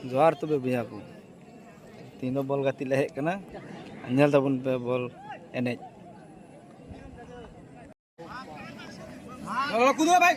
जोहार तो भैया को तीनों बॉल गाती ले हेक कना नेल तबन पे बॉल एनेज चलो कूदो भाई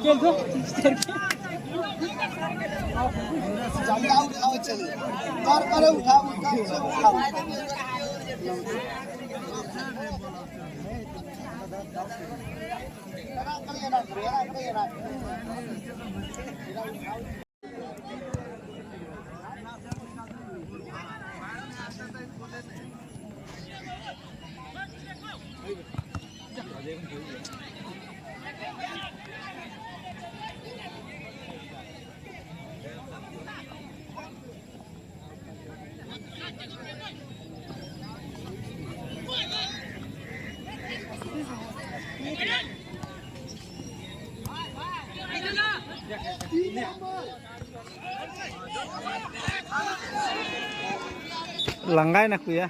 चल दो langai nak ya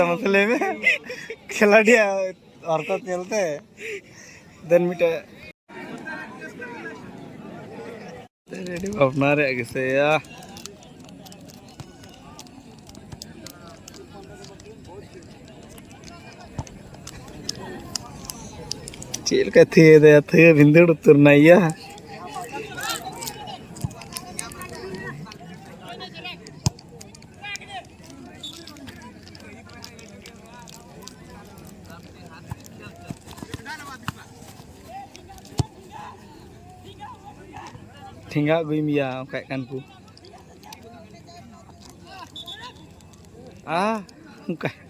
मतलब में खिलाड़ी औरतें चलते देन मिटे रेडी अपना रे कैसे या चील का थे बिंदुड़ तुरनाइया ठेंगा gue mia kayak kanku kayak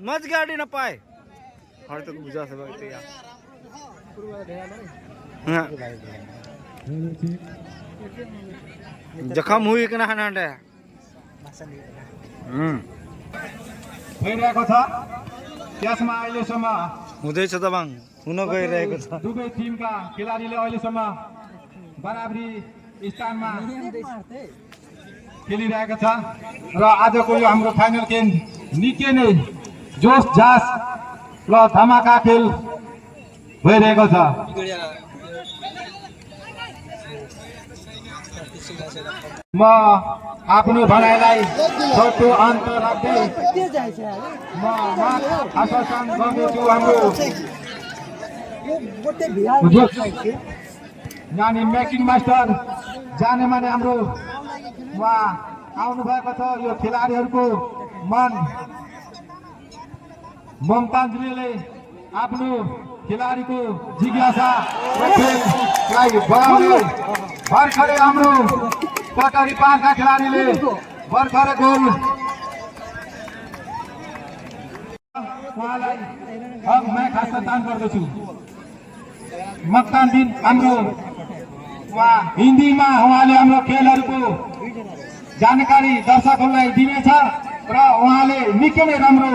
मज गाड़ी ना पाए हर तो बुझा से लगते यार जखम हुई कि ना हनांडे भइरहेको छ त्यसमा अहिलेसम्म हुँदैछ त बाङ हुन गइरहेको छ दुवै टिमका खेलाडीले अहिलेसम्म बराबरी स्थानमा खेलिरहेको छ र आजको यो हाम्रो फाइनल गेम निकै नै जोस जास र धमाका खेल भइरहेको छ म आफ्नो भनाइलाई छोटो अन्त राख्दै म आश्वासन गर्दछु हाम्रो नानी मेकिङ मास्टर जाने माने हाम्रो उहाँ आउनु भएको छ यो खेलाडीहरूको मन ममताजले आफ्नो खेलाडीको जिज्ञासा र खेललाई बढाउने भर्खरै हाम्रो कटरी 5 का खेलाडीले भर्खरै गोल उहाँलाई म खास दान गर्दछु। मतदान दिन हाम्रो हिन्दीमा उहाँले हाम्रो खेलहरूको जानकारी दर्शकहरूलाई दिनेछ र उहाँले निकै नै राम्रो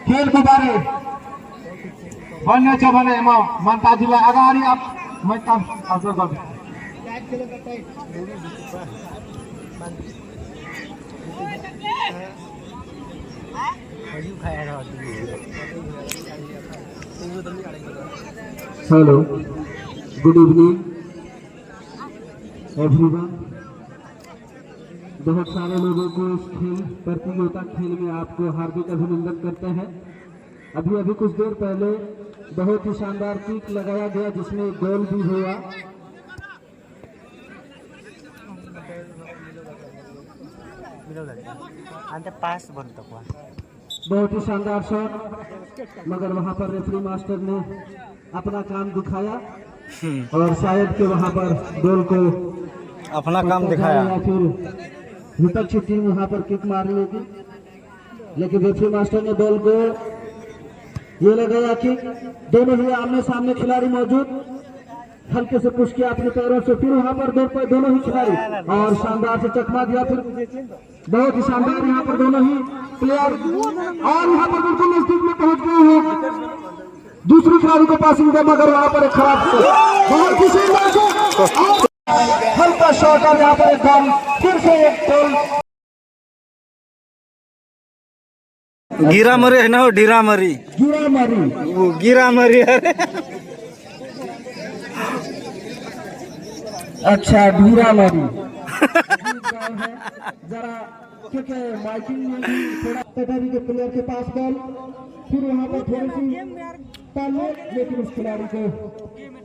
खेलको बारे भन्नेछ भने म ममताजीलाई अगाडि मैदान हजुर गर्छु। Hello, good evening everyone. बहुत सारे लोगों को इस खेल प्रतियोगिता खेल में आपको हार्दिक अभिनंदन करते हैं। अभी कुछ देर पहले बहुत ही शानदार किक लगाया गया जिसमें गोल भी हुआ। बहुत ही शानदार शॉट, मगर वहां पर रेफरी मास्टर ने अपना काम दिखाया और शायद के वहां पर गोल को अपना काम दिखाया या फिर विपक्षी टीम वहां पर किक मार ली थी, लेकिन रेफरी मास्टर ने बॉल को ये लगाया कि दोनों ही आमने सामने खिलाड़ी मौजूद, हल्के से पुश किया अपने पैरों से, फिर वहां पर दोनों ही खिलाड़ी और शानदार से चकमा दिया। फिर बहुत ही शानदार यहाँ पर दोनों ही प्लेयर और यहाँ पर बिल्कुल नजदीक में पहुंच गए हैं। दूसरी खिलाड़ी को पासिंग दिया मगर वहां पर एक खराब बहुत ही शानदार हल्का शॉट और यहाँ पर एक गोल, फिर से एक गोल। गिरा मरी है ना, वो ढीरा मरी वो गिरा मरी है। अच्छा, ढीरा मरी जरा क्योंकि माइकिंग में थोड़ा कटारी के प्लेयर के पास बॉल, फिर वहां पर थोड़ी सी ताले, लेकिन उस खिलाड़ी को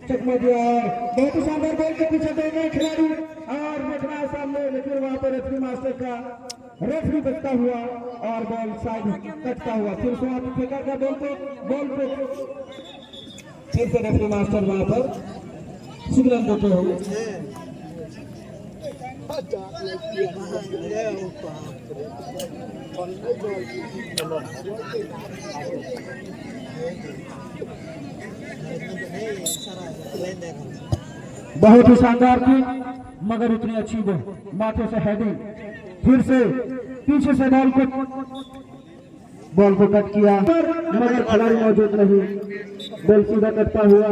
चकमा दिया और बहुत ही शानदार बॉल के पीछे दोनों खिलाड़ी और देखना है सामने, लेकिन वहां पर रेफरी मास्टर का रेफरी बचता हुआ और बॉल साइड कटता हुआ, फिर से वहां पर फेंका गया बॉल पे फिर से रेफरी मास्टर वहां पर सिग्नल देते हुए बहुत ही शानदार थी, मगर इतनी अच्छी माथे से हेडिंग, फिर से पीछे से बॉल को कट किया मगर खिलाड़ी मौजूद नहीं, बॉल सीधा कटता हुआ।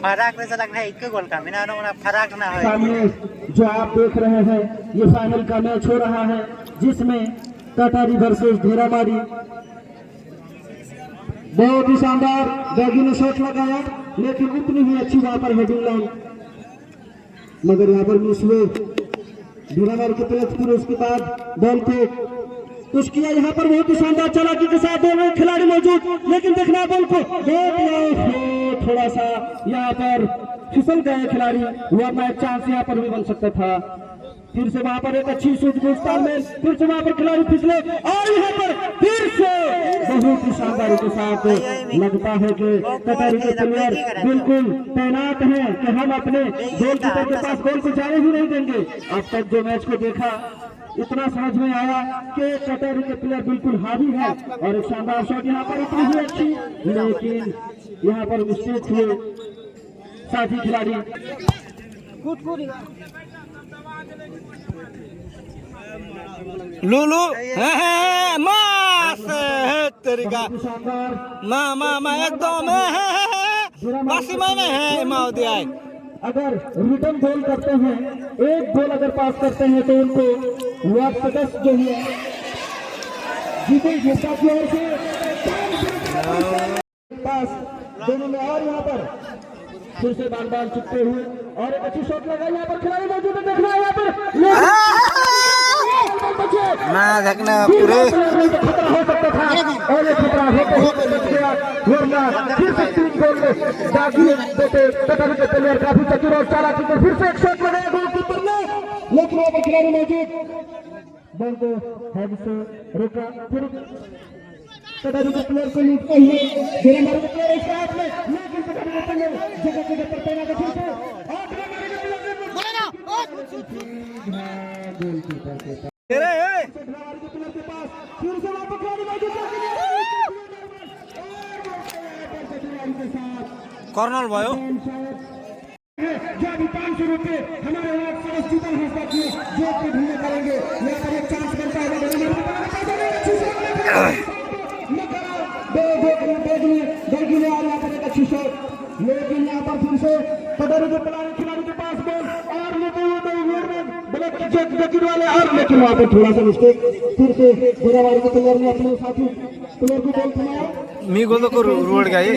फराक ऐसा लग रहा है, एक गोल का बिना फराक ना है। सामने जो आप देख रहे हैं ये फाइनल का मैच हो रहा है जिसमें कटारी वर्सेस ढेरामारी। बहुत ही शानदार बैगी ने शॉट लगाया, लेकिन उतनी ही अच्छी वहां पर हेडिंग लाइन, मगर यहाँ पर मिस हुए ढेरामारी के तरफ। फिर उसके बाद बॉल को कुछ किया, यहाँ पर बहुत ही शानदार चालाकी के साथ दोनों खिलाड़ी मौजूद, लेकिन देखना बॉल को थोड़ा सा यहाँ पर फिसल गए खिलाड़ी, वरना एक चांस यहाँ पर भी बन सकता था। फिर से वहां पर एक अच्छी सूझबूझताल में फिर से वहां पर खिलाड़ी फिसले और यहाँ पर फिर से बहुत ही शानदारी के साथ लगता है कि कटारी के प्लेयर बिल्कुल तैनात हैं कि हम अपने गोलकीपर के पास गोल को जाने ही नहीं देंगे। अब तक जो मैच को देखा इतना समझ में आया कि कटारी के प्लेयर बिल्कुल हावी है और एक शानदार शॉट यहाँ पर इतनी ही अच्छी, लेकिन यहाँ पर मिस्टेक हुए साथी खिलाड़ी। लूलू मास है तरीका मा एकदम बासी माने है माउदिया। अगर रिटर्न गोल करते हैं, एक गोल अगर पास करते हैं तो उनको वार्ड सदस्य जो है जीतेंगे की ओर से पास दोनों में। और यहाँ पर फिर से बाल चुपते हुए और एक अच्छी शॉट लगा, यहाँ पर खिलाड़ी मौजूद है, देखना है यहाँ पर मैं देखना पूरे खतरा हो सकता था और ये खतरा होते बच गया, वरना फिर से 3 गोल में दागी देते कटारी के प्लेयर काफी चतुर और चालाकी से फिर से एक शॉट लगाया गोल वहाँ पर खिलाड़ी मौजूद, बॉल को हेड से रोका, फिर कटारी के प्लेयर को लूटते हुए मेरे मारे के प्लेयर इसके हाथ में, लेकिन कटारी के प्लेयर जगह जगह पर तैनात है, फिर से और मेरे मारे के प्लेयर बोले ना गोलकीपर के पास, खिलाड़ी के प्लेयर के पास, फिर से वहाँ पर खिलाड़ी मौजूद के साथ कर्नल भयो जो अभी 500 रुपए हमारे यहाँ सरस जीतल हंसता किए जो के ढूंढने करेंगे, यहाँ पर एक चांस बनता है बेगुने और यहाँ पर एक अच्छी शॉट, लेकिन यहाँ पर फिर से कटारी के खिलाड़ी के पास बॉल और लेते हुए ब्लॉक जैकेट वाले, और लेकिन वहाँ पर थोड़ा सा मिस्टेक, फिर से गोदावरी के प्लेयर ने अपने साथी प्लेयर को बॉल थमाया, मी गोल को रोड गए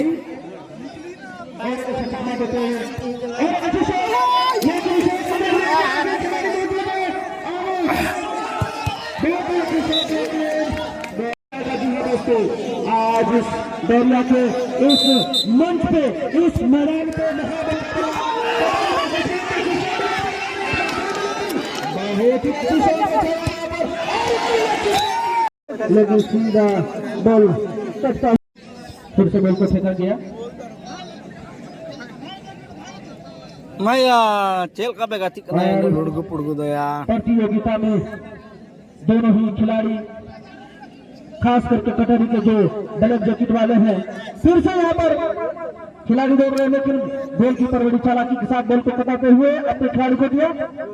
आज इस दौरिया के इस मंच पे, इस मैदान पे लेकिन सीधा बॉल कटता, फिर से बॉल को फेंका गया, मैं चेल का बेगा तिक ना रोड पुड़गो दया। प्रतियोगिता में दोनों ही खिलाड़ी, खास करके कटारी के जो ब्लैक जैकेट वाले हैं, फिर से यहाँ पर खिलाड़ी दौड़ रहे हैं, लेकिन गोलकीपर बड़ी चालाकी के साथ बॉल को कटाते हुए अपने खिलाड़ी को दिया,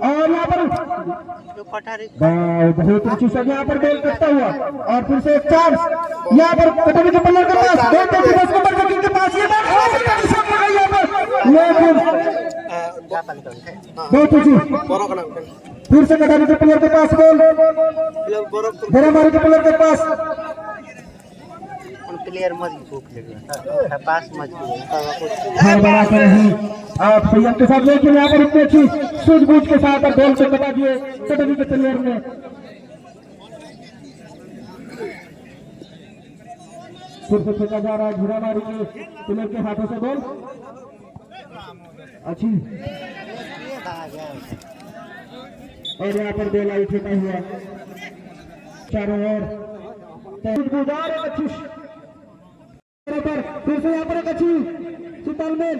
और यहाँ पर बहुत अच्छी शॉट, यहाँ पर बॉल कटता हुआ, और फिर से एक चांस यहाँ पर कटारी के प्लेयर के पास, के पास ये लेकिन बहुत अच्छी, फिर से कटारी के प्लेयर के पास बॉल, बेरामारी के प्लेयर के पास, प्लेयर मत भूख लगे पास मत आप संयम के साथ, लेकिन यहाँ पर इतनी अच्छी सूझबूझ के साथ बॉल से कटा दिए कटारी के प्लेयर ने, फिर से फेंका जा रहा है झुरामारी के प्लेयर के हाथों से बॉल अच्छी, और यहाँ पर बॉल आउट होता हुआ चारों ओर, अच्छी फिर से यहाँ पर एक अच्छी तालमेल,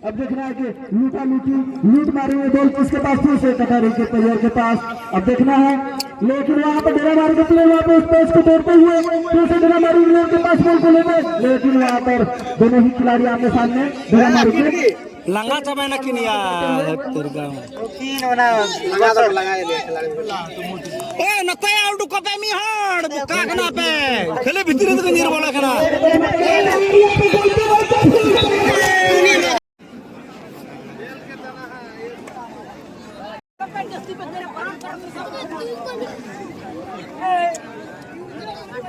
अब देखना है कि लूट मारी हुई बॉल किसके पास, फिर से कटारी के प्लेयर के पास, अब देखना है, लेकिन वहाँ पर डेरा मारी के प्लेयर वहाँ पे उस पेज को तोड़ते हुए फिर से डेरा मारी प्लेयर के पास बॉल को लेते, लेकिन वहाँ पर दोनों ही खिलाड़ी आमने सामने डेरा मारी के लंगा चबाय ना किनिया तेरगा तीन बना लगा दे ए नकय आउट कपे मी हड का कना पे खेले भीतर तो नीर बोला कना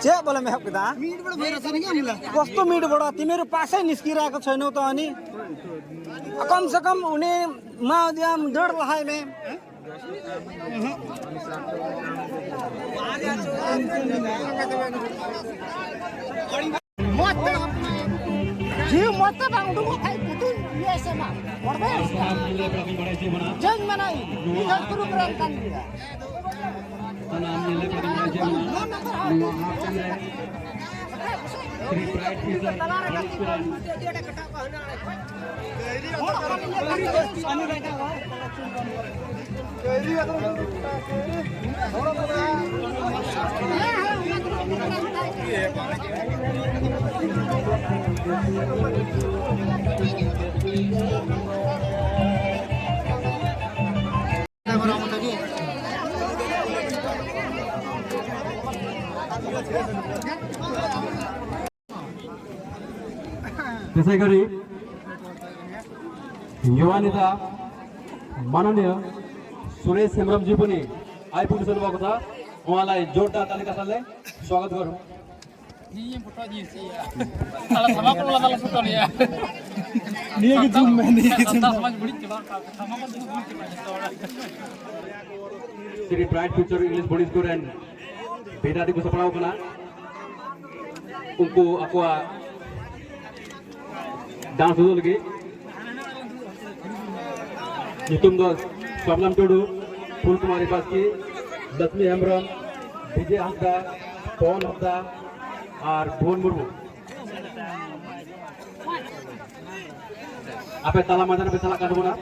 जे बोले मैं हकदा मीट बड़ भइरा छ नि हामीला कस्तो मीट बडा तिमीहरु पासै निस्किरहेको छैनौ त अनि कम से कम उन्हें माध्यम डर रहा है जी मत बांडू को खाई पुतु ये से ना वर्दे जंग मनाई इधर गुरु प्रंतन दिया नाम ले लेकर त्यसै गरी युवा नेता माननीय सुरेश हेम्ब्रमजी पनि आइपुगिसक्नु भएको छ, उहाँलाई जोरदार तालिका साथले स्वागत गरौँ। Shri bright future English boarding school and Bedadi को सपना होगा उनको aqua डांस हो लगे जितुम दो प्रॉब्लम टोडू फुलकुमारी बास्की, लक्ष्मी हेम्ब्रम, विजय हंसदा, पवन हंसदा और भुवन मुर्मू। आपे ताला माजार पे ताला काटबो ना।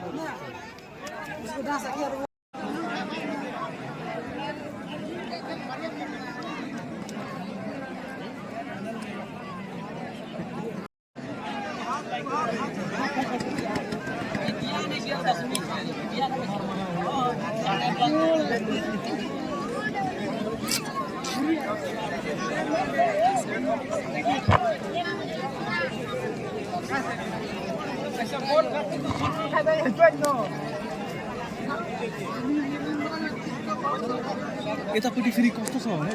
यतापट्टि फेरि कस्तो छ भने